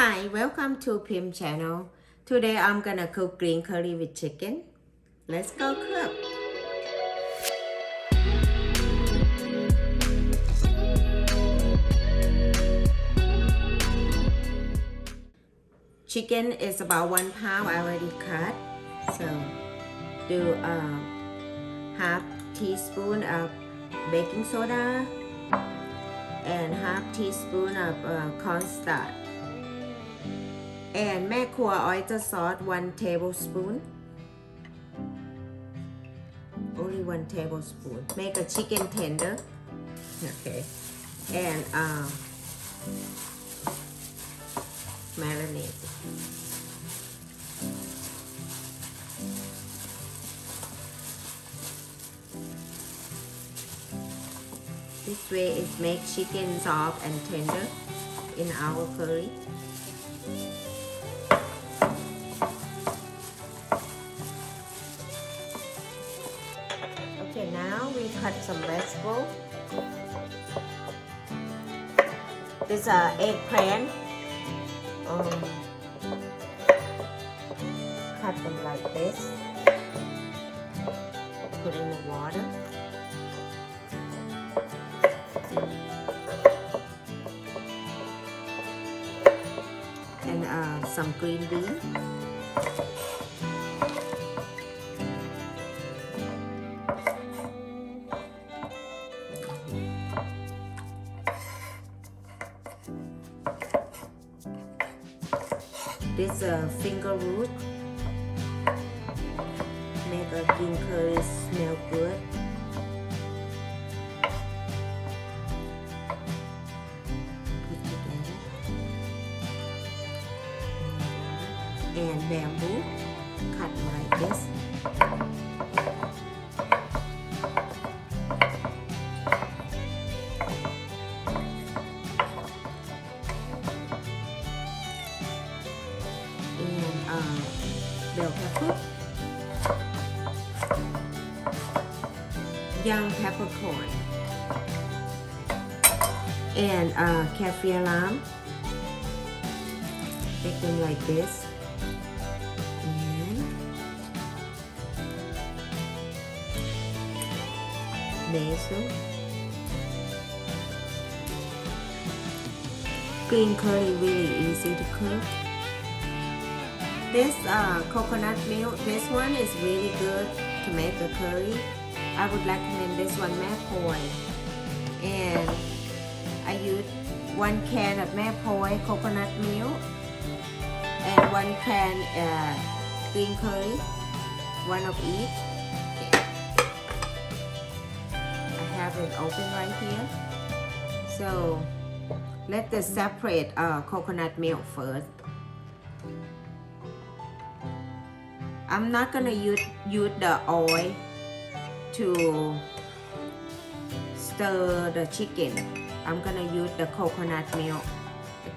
Hi, welcome to Pim channel. Today I'm gonna cook green curry with chicken. Let's go cook. Chicken is about 1 pound. I already cut. So do half teaspoon of baking soda and half teaspoon of cornstarch. And แม่ครัว oyster sauce 1 tablespoon. Only 1 tablespoon. Make a chicken tender. Okay. And marinate. This way it makes chicken soft and tender in our curry. Okay, now we cut some vegetables. This eggplant. Cut them like this. Put in the water. And some green beans. This finger root. Make a green curry smell good. Put together. And bamboo. Cut like this. Bell pepper, young peppercorn, and kaffir lime. Make them like this, and basil. Green curry really easy to cook. This coconut milk, this one is really good to make a curry. I would recommend this one, แม่พลอย and I use 1 can of แม่พลอย coconut milk and 1 can green curry, 1 of each. I have it open right here. So let's separate coconut milk first. I'm not gonna use the oil to stir the chicken. I'm gonna use the coconut milk.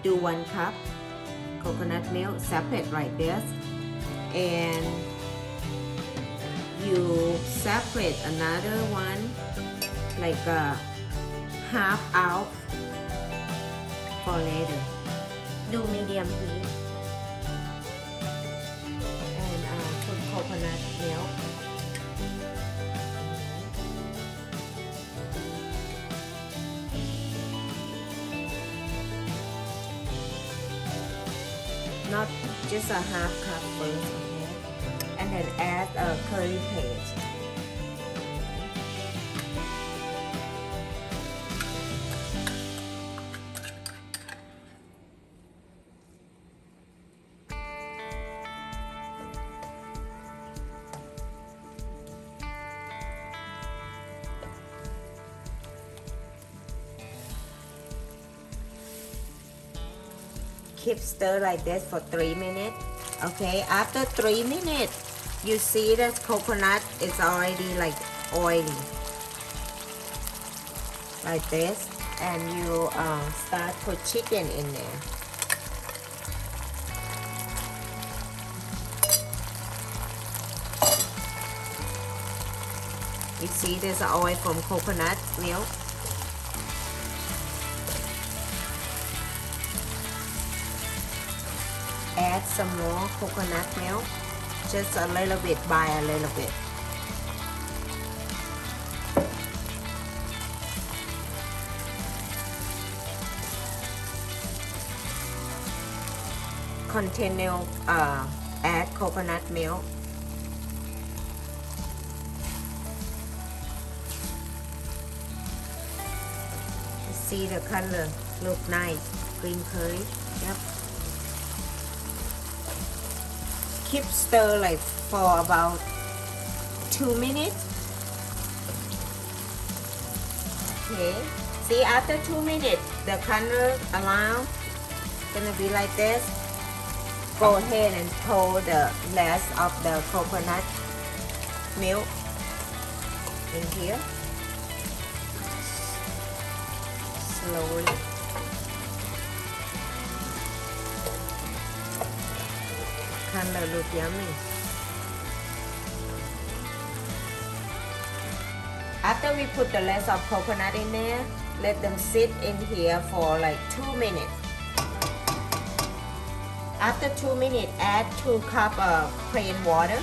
Do 1 cup coconut milk, separate like this, and you separate another one like half out for later. Do medium heat. Coconut milk. Not just a half cup first, okay? And then add a curry paste. Keep stir like this for 3 minutes. Okay, after 3 minutes, you see that coconut is already like oily. Like this. And you start put chicken in there. You see there's oil from coconut milk. add some more coconut milk, just a little bit by a little bit. Continue add coconut milk. See the color look nice, green curry. Yep. Keep stir like for about 2 minutes. Okay. See, after 2 minutes, the color around gonna be like this. Go ahead and pour the rest of the coconut milk in here. Slowly. Color look yummy. After we put the rest of coconut in there, let them sit in here for like 2 minutes. After 2 minutes, add 2 cups of plain water.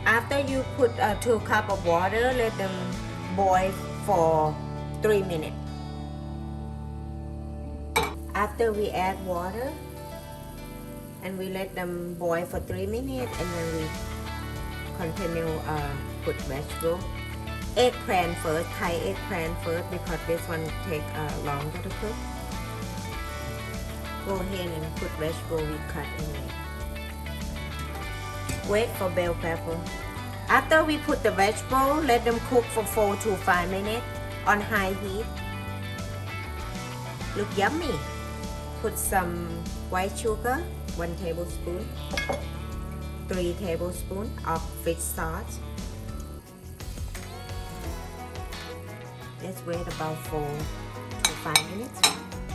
After you put 2 cups of water, let them boil for 3 minutes. After we add water, and we let them boil for 3 minutes, and then we continue put vegetable. Eggplant first, Thai eggplant first, because this one take longer to cook. Go ahead and put vegetable we cut in there. Wait for bell pepper. After we put the vegetable, let them cook for 4 to 5 minutes on high heat. Look yummy. Put some white sugar, 1 tablespoon, 3 tablespoons of fish sauce. Let's wait about 4 to 5 minutes.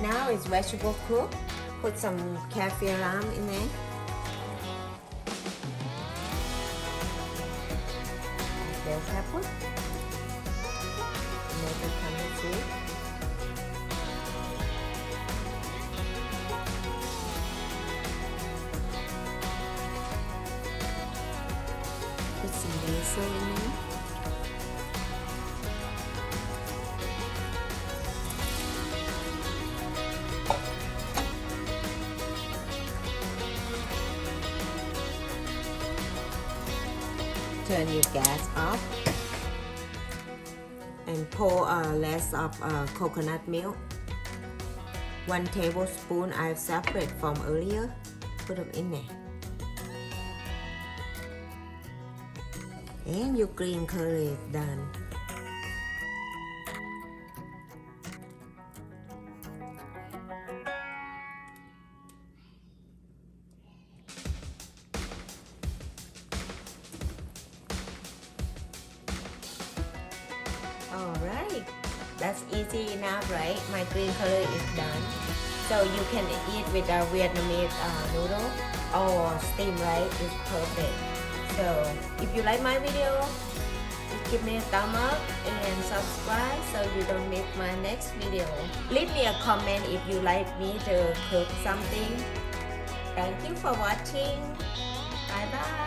Now it's vegetable cooked. Put some kaffir in there. Bell pepper. Make it come with food. Put some basil in there. Turn your gas off and pour less of coconut milk. 1 tablespoon I've separate from earlier. Put them in there. And your green curry is done. Alright, that's easy enough, right? My green curry is done. So you can eat with a Vietnamese noodle or steam rice. It's perfect. So if you like my video, just give me a thumb up and subscribe so you don't miss my next video. Leave me a comment if you like me to cook something. Thank you for watching. Bye bye.